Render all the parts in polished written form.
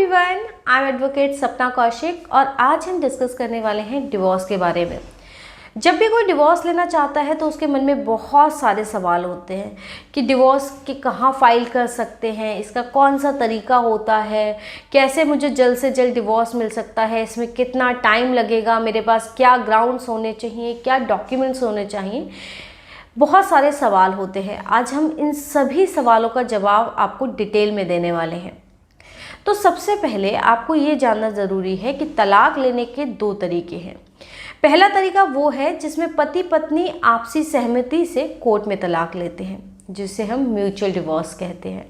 Everyone, I am advocate सपना कौशिक और आज हम डिस्कस करने वाले हैं डिवोर्स के बारे में। जब भी कोई डिवोर्स लेना चाहता है तो उसके मन में बहुत सारे सवाल होते हैं कि डिवोर्स की कहाँ फाइल कर सकते हैं, इसका कौन सा तरीका होता है, कैसे मुझे जल्द से जल्द डिवोर्स मिल सकता है, इसमें कितना टाइम लगेगा, मेरे पास क्या ग्राउंड्स होने चाहिए, क्या डॉक्यूमेंट्स होने चाहिए। बहुत सारे सवाल होते हैं। आज हम इन सभी सवालों का जवाब आपको डिटेल में देने वाले हैं। तो सबसे पहले आपको ये जानना ज़रूरी है कि तलाक लेने के दो तरीके हैं। पहला तरीका वो है जिसमें पति पत्नी आपसी सहमति से कोर्ट में तलाक लेते हैं, जिसे हम म्यूचुअल डिवोर्स कहते हैं।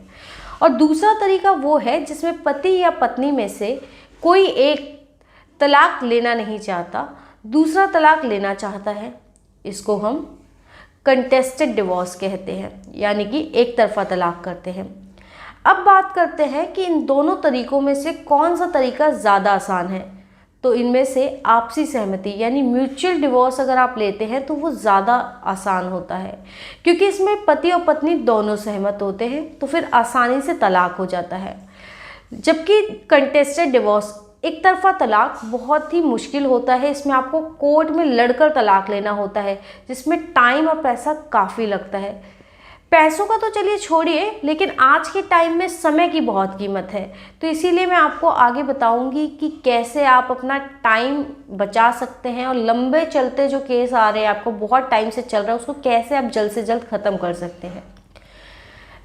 और दूसरा तरीका वो है जिसमें पति या पत्नी में से कोई एक तलाक लेना नहीं चाहता, दूसरा तलाक लेना चाहता है। इसको हम कंटेस्टेड डिवोर्स कहते हैं, यानी कि एक तरफा तलाक करते हैं। अब बात करते हैं कि इन दोनों तरीकों में से कौन सा तरीका ज़्यादा आसान है। तो इनमें से आपसी सहमति यानी म्यूचुअल डिवोर्स अगर आप लेते हैं तो वो ज़्यादा आसान होता है, क्योंकि इसमें पति और पत्नी दोनों सहमत होते हैं, तो फिर आसानी से तलाक हो जाता है। जबकि कंटेस्टेड डिवोर्स एक तरफा तलाक बहुत ही मुश्किल होता है। इसमें आपको कोर्ट में लड़कर तलाक लेना होता है, जिसमें टाइम और पैसा काफ़ी लगता है। पैसों का तो चलिए छोड़िए, लेकिन आज के टाइम में समय की बहुत कीमत है। तो इसीलिए मैं आपको आगे बताऊंगी कि कैसे आप अपना टाइम बचा सकते हैं और लंबे चलते जो केस आ रहे हैं, आपको बहुत टाइम से चल रहा है, उसको कैसे आप जल्द से जल्द ख़त्म कर सकते हैं।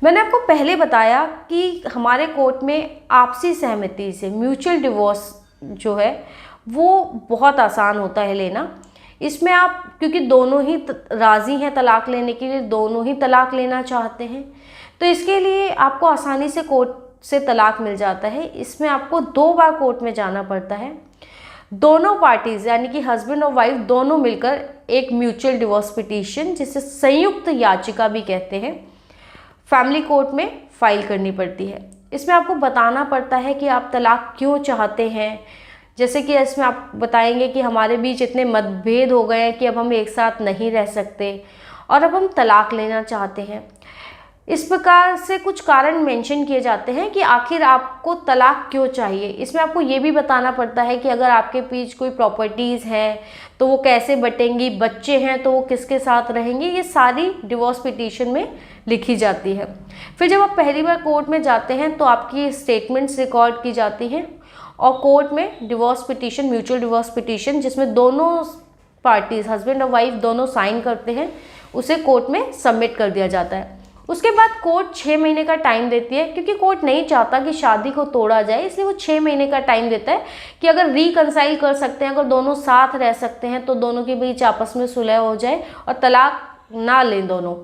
मैंने आपको पहले बताया कि हमारे कोर्ट में आपसी सहमति से म्यूचुअल डिवोर्स जो है वो बहुत आसान होता है लेना। इसमें आप क्योंकि दोनों ही राज़ी हैं तलाक लेने के लिए, दोनों ही तलाक लेना चाहते हैं, तो इसके लिए आपको आसानी से कोर्ट से तलाक मिल जाता है। इसमें आपको 2 बार कोर्ट में जाना पड़ता है। दोनों पार्टीज़ यानी कि हस्बैंड और वाइफ दोनों मिलकर एक म्यूचुअल डिवोर्स पिटीशन, जिसे संयुक्त याचिका भी कहते हैं, फैमिली कोर्ट में फाइल करनी पड़ती है। इसमें आपको बताना पड़ता है कि आप तलाक क्यों चाहते हैं। जैसे कि इसमें आप बताएंगे कि हमारे बीच इतने मतभेद हो गए हैं कि अब हम एक साथ नहीं रह सकते और अब हम तलाक लेना चाहते हैं। इस प्रकार से कुछ कारण मेंशन किए जाते हैं कि आखिर आपको तलाक क्यों चाहिए। इसमें आपको ये भी बताना पड़ता है कि अगर आपके बीच कोई प्रॉपर्टीज़ हैं तो वो कैसे बटेंगी, बच्चे हैं तो वो किसके साथ रहेंगे, ये सारी डिवोर्स पिटीशन में लिखी जाती है। फिर जब आप पहली बार कोर्ट में जाते हैं तो आपकी स्टेटमेंट्स रिकॉर्ड की जाती हैं और कोर्ट में divorce petition, mutual divorce petition, जिसमें दोनों पार्टीज हस्बैंड और वाइफ दोनों साइन करते हैं, उसे कोर्ट में सबमिट कर दिया जाता है। उसके बाद कोर्ट 6 महीने का टाइम देती है, क्योंकि कोर्ट नहीं चाहता कि शादी को तोड़ा जाए, इसलिए वो 6 महीने का टाइम देता है कि अगर रिकंसाइल कर सकते हैं, अगर दोनों साथ रह सकते हैं तो दोनों के बीच आपस में सुलह हो जाए और तलाक ना लें दोनों।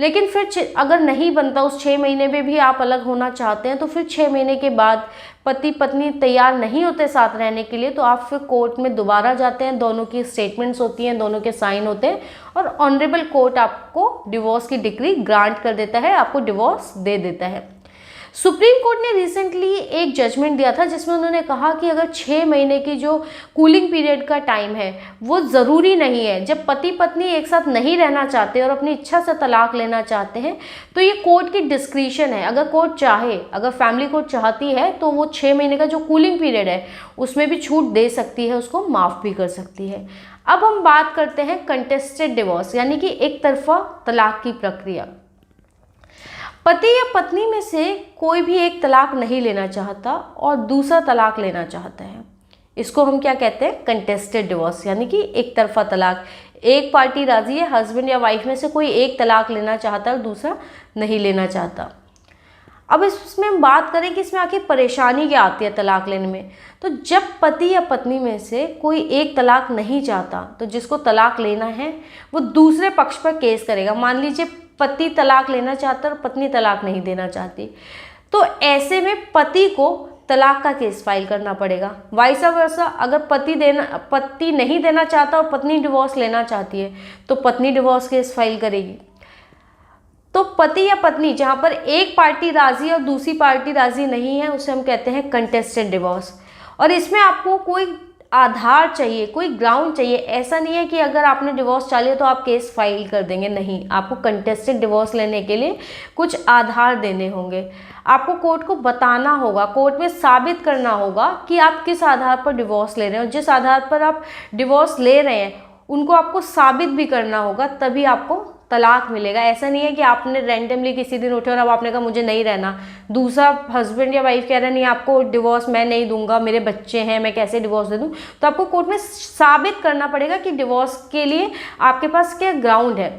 लेकिन फिर अगर नहीं बनता, उस 6 महीने में भी आप अलग होना चाहते हैं, तो फिर 6 महीने के बाद पति पत्नी तैयार नहीं होते साथ रहने के लिए, तो आप फिर कोर्ट में दोबारा जाते हैं। दोनों की स्टेटमेंट्स होती हैं, दोनों के साइन होते हैं और ऑनरेबल कोर्ट आपको डिवोर्स की डिक्री ग्रांट कर देता है, आपको डिवोर्स दे देता है। सुप्रीम कोर्ट ने रिसेंटली एक जजमेंट दिया था जिसमें उन्होंने कहा कि अगर 6 महीने की जो कूलिंग पीरियड का टाइम है वो ज़रूरी नहीं है। जब पति पत्नी एक साथ नहीं रहना चाहते और अपनी इच्छा से तलाक लेना चाहते हैं तो ये कोर्ट की डिस्क्रिशन है। अगर कोर्ट चाहे, अगर फैमिली कोर्ट चाहती है तो वो 6 महीने का जो कूलिंग पीरियड है उसमें भी छूट दे सकती है, उसको माफ़ भी कर सकती है। अब हम बात करते हैं कंटेस्टेड डिवोर्स यानी कि एक तरफा तलाक की प्रक्रिया। पति या पत्नी में से कोई भी एक तलाक नहीं लेना चाहता और दूसरा तलाक लेना चाहता है। इसको हम क्या कहते हैं? कंटेस्टेड डिवोर्स यानी कि एक तरफा तलाक। एक पार्टी राजी है, हस्बैंड या वाइफ में से कोई एक तलाक लेना चाहता है और दूसरा नहीं लेना चाहता। अब इसमें हम बात करें कि इसमें आखिर परेशानी क्या आती है तलाक लेने में। तो जब पति या पत्नी में से कोई एक तलाक नहीं चाहता तो जिसको तलाक लेना है वो दूसरे पक्ष पर केस करेगा। मान लीजिए पति तलाक लेना चाहता है और पत्नी तलाक नहीं देना चाहती, तो ऐसे में पति को तलाक का केस फाइल करना पड़ेगा। वाइस वर्सा, अगर पति नहीं देना चाहता और पत्नी डिवोर्स लेना चाहती है तो पत्नी डिवोर्स केस फाइल करेगी। तो पति या पत्नी जहाँ पर एक पार्टी राजी और दूसरी पार्टी राजी नहीं है उसे हम कहते हैं कंटेस्टेड डिवोर्स। और इसमें आपको कोई आधार चाहिए, कोई ग्राउंड चाहिए। ऐसा नहीं है कि अगर आपने डिवोर्स चाह लिया तो आप केस फाइल कर देंगे, नहीं, आपको कंटेस्टेड डिवोर्स लेने के लिए कुछ आधार देने होंगे। आपको कोर्ट को बताना होगा, कोर्ट में साबित करना होगा कि आप किस आधार पर डिवोर्स ले रहे हैं, और जिस आधार पर आप डिवोर्स ले रहे हैं उनको आपको साबित भी करना होगा, तभी आपको तलाक मिलेगा। ऐसा नहीं है कि आपने रैंडमली किसी दिन उठे और अब आपने कहा मुझे नहीं रहना, दूसरा हस्बैंड या वाइफ कह रहा है नहीं आपको डिवोर्स मैं नहीं दूंगा, मेरे बच्चे हैं, मैं कैसे डिवोर्स दे दूं, तो आपको कोर्ट में साबित करना पड़ेगा कि डिवोर्स के लिए आपके पास क्या ग्राउंड है।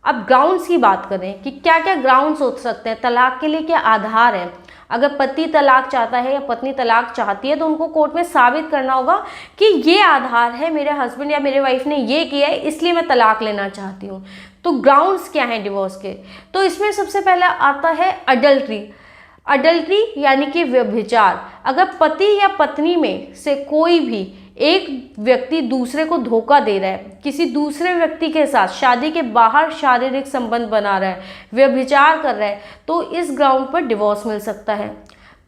अब ग्राउंड्स की बात करें कि क्या क्या ग्राउंड्स हो सकते हैं, तलाक के लिए क्या आधार है। अगर पति तलाक चाहता है या पत्नी तलाक चाहती है तो उनको कोर्ट में साबित करना होगा कि ये आधार है, मेरे हस्बैंड या मेरे वाइफ ने ये किया है इसलिए मैं तलाक लेना चाहती हूँ। तो ग्राउंड्स क्या हैं डिवोर्स के, तो इसमें सबसे पहला आता है अडल्ट्री। अडल्ट्री यानी कि व्यभिचार। अगर पति या पत्नी में से कोई भी एक व्यक्ति दूसरे को धोखा दे रहा है, किसी दूसरे व्यक्ति के साथ शादी के बाहर शारीरिक संबंध बना रहा है, व्यभिचार कर रहा है, तो इस ग्राउंड पर डिवोर्स मिल सकता है।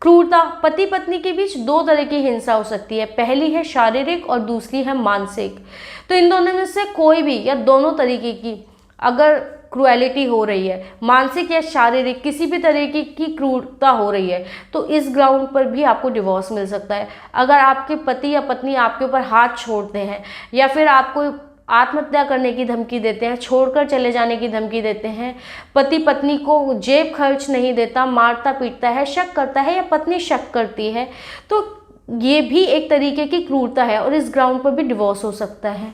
क्रूरता, पति पत्नी के बीच दो तरह की हिंसा हो सकती है, पहली है शारीरिक और दूसरी है मानसिक। तो इन दोनों में से कोई भी या दोनों तरीके की अगर क्रूएलिटी हो रही है, मानसिक या शारीरिक किसी भी तरीके की क्रूरता हो रही है, तो इस ग्राउंड पर भी आपको डिवोर्स मिल सकता है। अगर आपके पति या पत्नी आपके ऊपर हाथ छोड़ते हैं या फिर आपको आत्महत्या करने की धमकी देते हैं, छोड़कर चले जाने की धमकी देते हैं, पति पत्नी को जेब खर्च नहीं देता, मारता पीटता है, शक करता है या पत्नी शक करती है, तो ये भी एक तरीके की क्रूरता है और इस ग्राउंड पर भी डिवोर्स हो सकता है।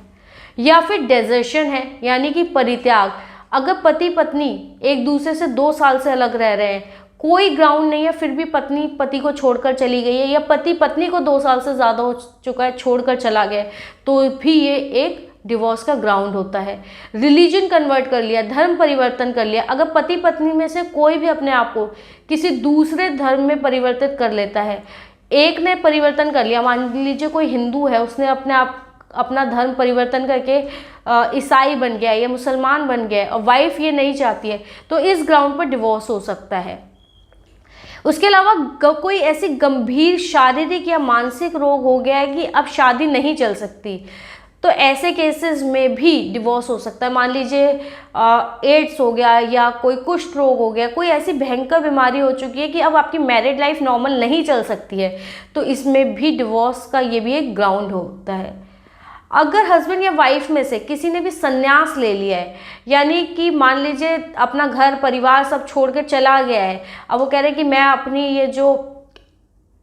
या फिर डेजर्शन है यानी कि परित्याग। अगर पति पत्नी एक दूसरे से 2 साल से अलग रह रहे हैं, कोई ग्राउंड नहीं है, फिर भी पत्नी पति को छोड़कर चली गई है या पति पत्नी को 2 साल से ज़्यादा हो चुका है छोड़कर चला गया, तो भी ये एक डिवोर्स का ग्राउंड होता है। रिलीजन कन्वर्ट कर लिया, धर्म परिवर्तन कर लिया। अगर पति पत्नी में से कोई भी अपने आप को किसी दूसरे धर्म में परिवर्तित कर लेता है, एक ने परिवर्तन कर लिया, मान लीजिए कोई हिंदू है, उसने अपना धर्म परिवर्तन करके ईसाई बन गया या मुसलमान बन गया और वाइफ ये नहीं चाहती है, तो इस ग्राउंड पर डिवोर्स हो सकता है। उसके अलावा कोई ऐसी गंभीर शारीरिक या मानसिक रोग हो गया है कि अब शादी नहीं चल सकती, तो ऐसे केसेस में भी डिवोर्स हो सकता है। मान लीजिए एड्स हो गया या कोई कुष्ठ रोग हो गया, कोई ऐसी भयंकर बीमारी हो चुकी है कि अब आपकी मैरिड लाइफ नॉर्मल नहीं चल सकती है, तो इसमें भी डिवोर्स का ये भी एक ग्राउंड होता है। अगर हस्बैंड या वाइफ में से किसी ने भी संन्यास ले लिया है, यानी कि मान लीजिए अपना घर परिवार सब छोड़कर चला गया है, अब वो कह रहे हैं कि मैं अपनी ये जो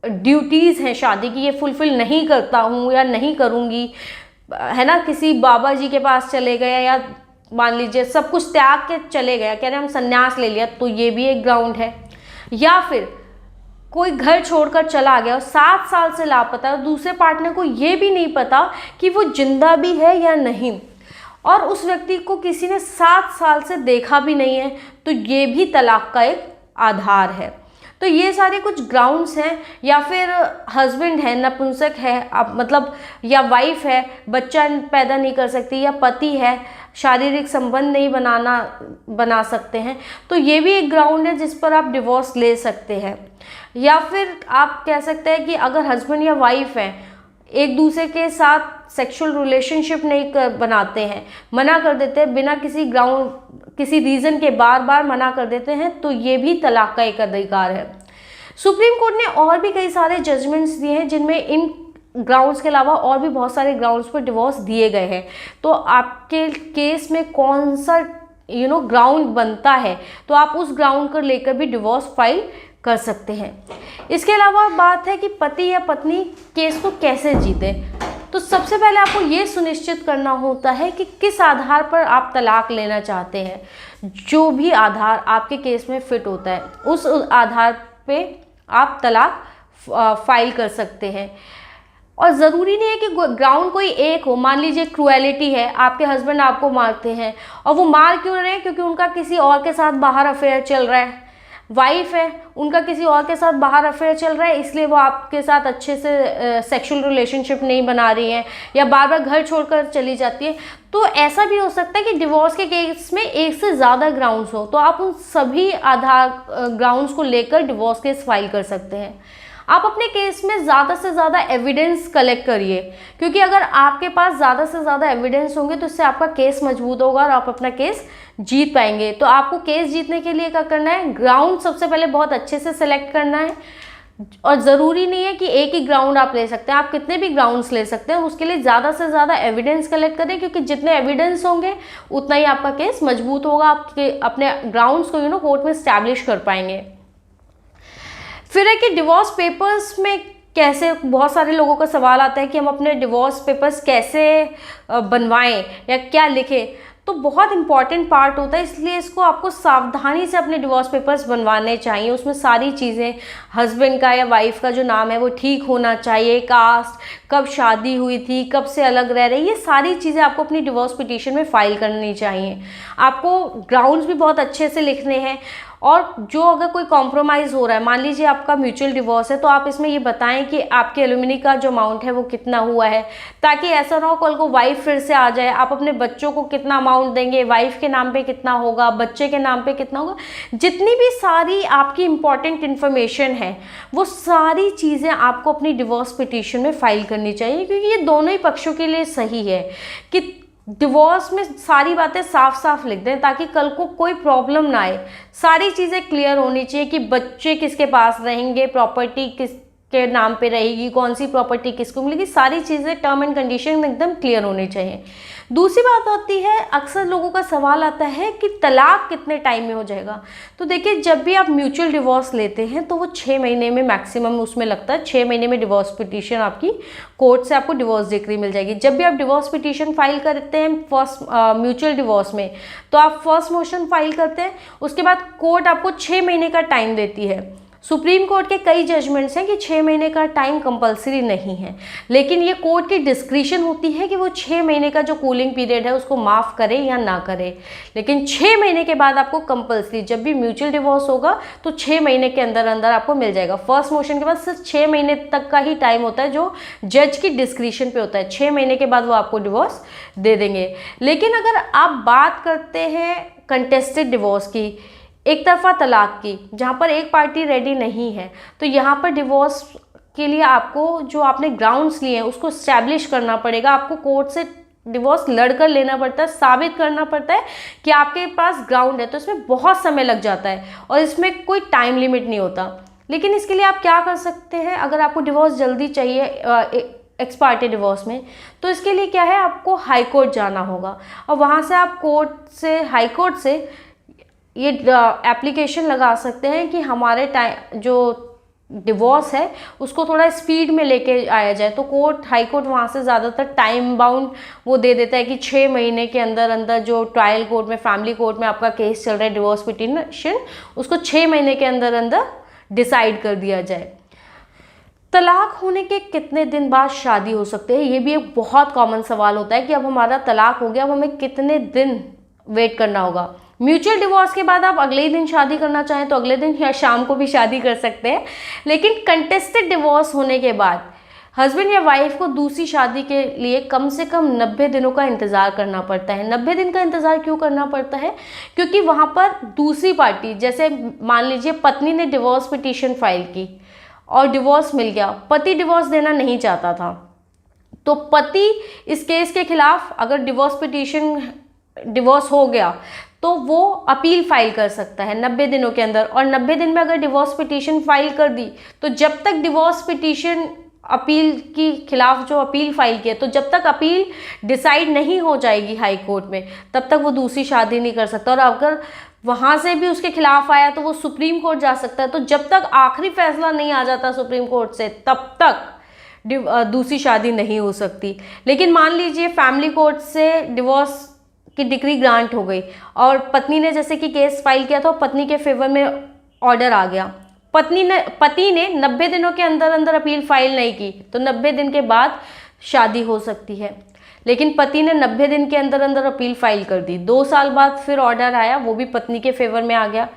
ड्यूटीज़ हैं शादी की ये फुलफिल नहीं करता हूँ या नहीं करूँगी, है ना, किसी बाबा जी के पास चले गए या मान लीजिए सब कुछ त्याग के चले गए, कह रहे हम संन्यास ले लिया, तो ये भी एक ग्राउंड है। या फिर कोई घर छोड़कर चला गया और 7 साल से लापता है और दूसरे पार्टनर को ये भी नहीं पता कि वो जिंदा भी है या नहीं, और उस व्यक्ति को किसी ने 7 साल से देखा भी नहीं है, तो ये भी तलाक का एक आधार है। तो ये सारे कुछ ग्राउंड्स हैं। या फिर हस्बैंड है नपुंसक है, अब मतलब या वाइफ है बच्चा पैदा नहीं कर सकती, या पति है शारीरिक संबंध नहीं बना सकते हैं, तो ये भी एक ग्राउंड है जिस पर आप डिवोर्स ले सकते हैं। या फिर आप कह सकते हैं कि अगर हस्बैंड या वाइफ हैं एक दूसरे के साथ सेक्सुअल रिलेशनशिप नहीं बनाते हैं, मना कर देते हैं बिना किसी रीज़न के बार बार मना कर देते हैं, तो ये भी तलाक का एक अधिकार है। सुप्रीम कोर्ट ने और भी कई सारे जजमेंट्स दिए हैं जिनमें इन ग्राउंड्स के अलावा और भी बहुत सारे ग्राउंड्स पर डिवोर्स दिए गए हैं। तो आपके केस में कौन सा ग्राउंड बनता है, तो आप उस ग्राउंड को लेकर भी डिवोर्स फाइल कर सकते हैं। इसके अलावा बात है कि पति या पत्नी केस को कैसे जीते, तो सबसे पहले आपको ये सुनिश्चित करना होता है कि किस आधार पर आप तलाक लेना चाहते हैं। जो भी आधार आपके केस में फिट होता है उस आधार पे आप तलाक फाइल कर सकते हैं। और ज़रूरी नहीं है कि ग्राउंड कोई एक हो। मान लीजिए क्रूएलिटी है, आपके हस्बैंड आपको मारते हैं, और वो मार क्यों रहे हैं, क्योंकि उनका किसी और के साथ बाहर अफेयर चल रहा है। वाइफ है, उनका किसी और के साथ बाहर अफेयर चल रहा है, इसलिए वो आपके साथ अच्छे से सेक्सुअल रिलेशनशिप नहीं बना रही है या बार बार घर छोड़कर चली जाती है। तो ऐसा भी हो सकता है कि डिवोर्स के केस में एक से ज़्यादा ग्राउंड्स हो, तो आप उन सभी आधार ग्राउंड्स को लेकर डिवोर्स केस फाइल कर सकते हैं। आप अपने केस में ज़्यादा से ज़्यादा एविडेंस कलेक्ट करिए, क्योंकि अगर आपके पास ज़्यादा से ज़्यादा एविडेंस होंगे तो इससे आपका केस मजबूत होगा और आप अपना केस जीत पाएंगे। तो आपको केस जीतने के लिए क्या करना है, ग्राउंड सबसे पहले बहुत अच्छे से सेलेक्ट करना है, और ज़रूरी नहीं है कि एक ही ग्राउंड आप ले सकते हैं, आप कितने भी ग्राउंड्स ले सकते हैं। उसके लिए ज़्यादा से ज़्यादा एविडेंस कलेक्ट करें, क्योंकि जितने एविडेंस होंगे उतना ही आपका केस मजबूत होगा, आपके अपने ग्राउंड्स को कोर्ट में स्टैब्लिश कर पाएंगे। फिर है कि डिवोर्स पेपर्स में कैसे, बहुत सारे लोगों का सवाल आता है कि हम अपने डिवोर्स पेपर्स कैसे बनवाएं या क्या लिखें। तो बहुत इंपॉर्टेंट पार्ट होता है, इसलिए इसको आपको सावधानी से अपने डिवोर्स पेपर्स बनवाने चाहिए। उसमें सारी चीज़ें, हस्बैंड का या वाइफ का जो नाम है वो ठीक होना चाहिए, कास्ट, कब शादी हुई थी, कब से अलग रह रहे, ये सारी चीज़ें आपको अपनी डिवोर्स पिटीशन में फाइल करनी चाहिए। आपको ग्राउंड्स भी बहुत अच्छे से लिखने हैं, और जो अगर कोई कॉम्प्रोमाइज़ हो रहा है, मान लीजिए आपका म्यूचुअल डिवोर्स है, तो आप इसमें ये बताएं कि आपके एलुमनी का जो अमाउंट है वो कितना हुआ है, ताकि ऐसा ना हो कल को वाइफ फिर से आ जाए। आप अपने बच्चों को कितना अमाउंट देंगे, वाइफ के नाम पे कितना होगा, बच्चे के नाम पे कितना होगा, जितनी भी सारी आपकी इंपॉर्टेंट इन्फॉर्मेशन है वो सारी चीज़ें आपको अपनी डिवोर्स पिटीशन में फाइल करनी चाहिए, क्योंकि ये दोनों ही पक्षों के लिए सही है कि डिवोर्स में सारी बातें साफ साफ लिख दें, ताकि कल को कोई प्रॉब्लम ना आए। सारी चीज़ें क्लियर होनी चाहिए कि बच्चे किसके पास रहेंगे, प्रॉपर्टी किसके नाम पे रहेगी, कौन सी प्रॉपर्टी किसको मिलेगी, सारी चीज़ें टर्म एंड कंडीशन एकदम क्लियर होनी चाहिए। दूसरी बात होती है, अक्सर लोगों का सवाल आता है कि तलाक कितने टाइम में हो जाएगा। तो देखिए, जब भी आप म्यूचुअल डिवोर्स लेते हैं तो वो 6 महीने में मैक्सिमम उसमें लगता है, 6 महीने में डिवोर्स पिटीशन आपकी कोर्ट से आपको डिवोर्स डिक्री मिल जाएगी। जब भी आप डिवोर्स पिटीशन फाइल करते हैं फर्स्ट म्यूचुअल डिवोर्स में, तो आप फर्स्ट मोशन फाइल करते हैं, उसके बाद कोर्ट आपको 6 महीने का टाइम देती है। सुप्रीम कोर्ट के कई जजमेंट्स हैं कि 6 महीने का टाइम कंपलसरी नहीं है, लेकिन ये कोर्ट की डिस्क्रिशन होती है कि वो 6 महीने का जो कूलिंग पीरियड है उसको माफ़ करे या ना करे। लेकिन 6 महीने के बाद आपको कंपलसरी, जब भी म्यूचुअल डिवोर्स होगा तो 6 महीने के अंदर अंदर आपको मिल जाएगा। फर्स्ट मोशन के बाद सिर्फ 6 महीने तक का ही टाइम होता है जो जज की डिस्क्रिशन पे होता है। 6 महीने के बाद वो आपको डिवोर्स दे देंगे। लेकिन अगर आप बात करते हैं कंटेस्टेड डिवोर्स की, एक तरफा तलाक की, जहाँ पर एक पार्टी रेडी नहीं है, तो यहाँ पर डिवोर्स के लिए आपको जो आपने ग्राउंड्स लिए हैं उसको स्टैब्लिश करना पड़ेगा। आपको कोर्ट से डिवोर्स लड़कर लेना पड़ता है, साबित करना पड़ता है कि आपके पास ग्राउंड है। तो इसमें बहुत समय लग जाता है और इसमें कोई टाइम लिमिट नहीं होता। लेकिन इसके लिए आप क्या कर सकते हैं, अगर आपको डिवोर्स जल्दी चाहिए एक्स पार्टी डिवोर्स में, तो इसके लिए क्या है, आपको हाई कोर्ट जाना होगा और वहाँ से आप कोर्ट से, हाई कोर्ट से ये एप्लीकेशन लगा सकते हैं कि हमारे टाइम जो डिवोर्स है उसको थोड़ा स्पीड में लेके आया जाए। तो कोर्ट, हाई कोर्ट वहाँ से ज़्यादातर टाइम बाउंड वो दे देता है कि 6 महीने के अंदर अंदर जो ट्रायल कोर्ट में, फैमिली कोर्ट में आपका केस चल रहा है डिवोर्स पिटीशन, उसको 6 महीने के अंदर अंदर डिसाइड कर दिया जाए। तलाक होने के कितने दिन बाद शादी हो सकते हैं, ये भी एक बहुत कॉमन सवाल होता है कि अब हमारा तलाक हो गया, अब हमें कितने दिन वेट करना होगा। म्यूचुअल डिवोर्स के बाद आप अगले ही दिन शादी करना चाहें तो अगले दिन या शाम को भी शादी कर सकते हैं। लेकिन कंटेस्टेड डिवोर्स होने के बाद हस्बैंड या वाइफ को दूसरी शादी के लिए कम से कम 90 दिनों का इंतज़ार करना पड़ता है। 90 दिन का इंतज़ार क्यों करना पड़ता है, क्योंकि वहाँ पर दूसरी पार्टी, जैसे मान लीजिए पत्नी ने डिवोर्स पिटीशन फाइल की और डिवोर्स मिल गया, पति डिवोर्स देना नहीं चाहता था, तो पति इस केस के खिलाफ अगर डिवोर्स हो गया तो वो अपील फाइल कर सकता है 90 दिनों के अंदर। और 90 दिन में अगर डिवोर्स पिटीशन फाइल कर दी तो जब तक डिवोर्स पिटीशन अपील के खिलाफ जो अपील फाइल किया, तो जब तक अपील डिसाइड नहीं हो जाएगी हाई कोर्ट में, तब तक वो दूसरी शादी नहीं कर सकता। और अगर वहाँ से भी उसके खिलाफ आया तो वो सुप्रीम कोर्ट जा सकता है। तो जब तक आखिरी फैसला नहीं आ जाता सुप्रीम कोर्ट से, तब तक दूसरी शादी नहीं हो सकती। लेकिन मान लीजिए फैमिली कोर्ट से डिवोर्स की डिक्री ग्रांट हो गई और पत्नी ने जैसे कि केस फाइल किया था, पत्नी के फेवर में ऑर्डर आ गया, पति ने 90 दिनों के अंदर अंदर अपील फाइल नहीं की, तो 90 दिन के बाद शादी हो सकती है। लेकिन पति ने 90 दिन के अंदर अंदर अपील फाइल कर दी, 2 साल बाद फिर ऑर्डर आया, वो भी पत्नी के फेवर में आ गया,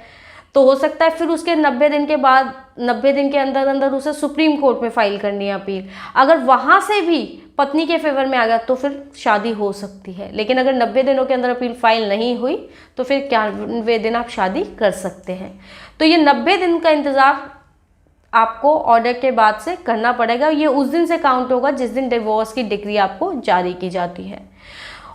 तो हो सकता है फिर उसके 90 दिन के बाद, 90 दिन के अंदर अंदर उसे सुप्रीम कोर्ट में फाइल करनी है अपील। अगर वहाँ से भी पत्नी के फेवर में आ गया तो फिर शादी हो सकती है। लेकिन अगर 90 दिनों के अंदर अपील फाइल नहीं हुई तो फिर 91वें दिन आप शादी कर सकते हैं। तो ये 90 दिन का इंतज़ार आपको ऑर्डर के बाद से करना पड़ेगा। ये उस दिन से काउंट होगा जिस दिन डिवोर्स की डिक्री आपको जारी की जाती है।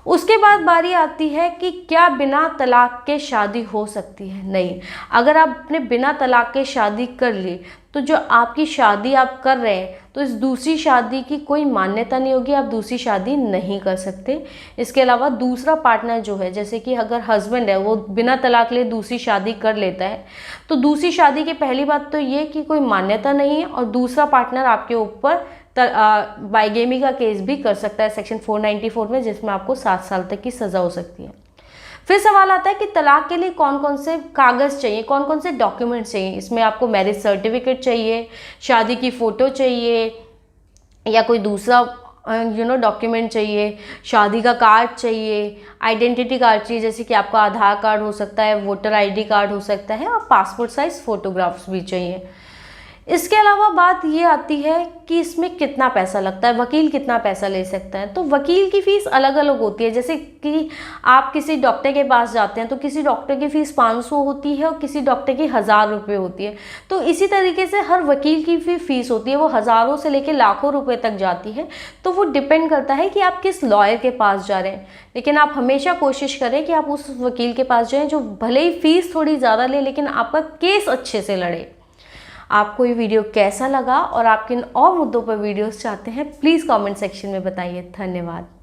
उसके बाद बारी आती है कि क्या बिना तलाक के शादी हो सकती है? नहीं। अगर आपने बिना तलाक के शादी कर ली तो जो आपकी शादी आप कर रहे हैं तो इस दूसरी शादी की कोई मान्यता नहीं होगी, आप दूसरी शादी नहीं कर सकते। इसके अलावा दूसरा पार्टनर जो है, जैसे कि अगर हस्बैंड है वो बिना तलाक ले दूसरी शादी कर लेता है तो दूसरी शादी की पहली बात तो ये कि कोई मान्यता नहीं है, और दूसरा पार्टनर आपके ऊपर बाइगेमी का केस भी कर सकता है सेक्शन 494 में, जिसमें आपको 7 साल तक की सज़ा हो सकती है। फिर सवाल आता है कि तलाक के लिए कौन कौन से कागज़ चाहिए, कौन कौन से डॉक्यूमेंट्स चाहिए। इसमें आपको मैरिज सर्टिफिकेट चाहिए, शादी की फ़ोटो चाहिए, या कोई दूसरा डॉक्यूमेंट चाहिए, शादी का कार्ड चाहिए, आइडेंटिटी कार्ड चाहिए, जैसे कि आपका आधार कार्ड हो सकता है, वोटर आईडी कार्ड हो सकता है, और पासपोर्ट साइज़ फ़ोटोग्राफ्स भी चाहिए। इसके अलावा बात ये आती है कि इसमें कितना पैसा लगता है, वकील कितना पैसा ले सकता है। तो वकील की फ़ीस अलग अलग होती है। जैसे कि आप किसी डॉक्टर के पास जाते हैं तो किसी डॉक्टर की फ़ीस 500 होती है और किसी डॉक्टर की 1000 रुपये होती है। तो इसी तरीके से हर वकील की फ़ीस होती है, वो हज़ारों से लेकर लाखों रुपये तक जाती है। तो वो डिपेंड करता है कि आप किस लॉयर के पास जा रहे हैं। लेकिन आप हमेशा कोशिश करें कि आप उस वकील के पास जाएँ जो भले ही फ़ीस थोड़ी ज़्यादा ले लेकिन आपका केस अच्छे से लड़े। आपको ये वीडियो कैसा लगा और आप किन और मुद्दों पर वीडियोस चाहते हैं, प्लीज़ कमेंट सेक्शन में बताइए। धन्यवाद।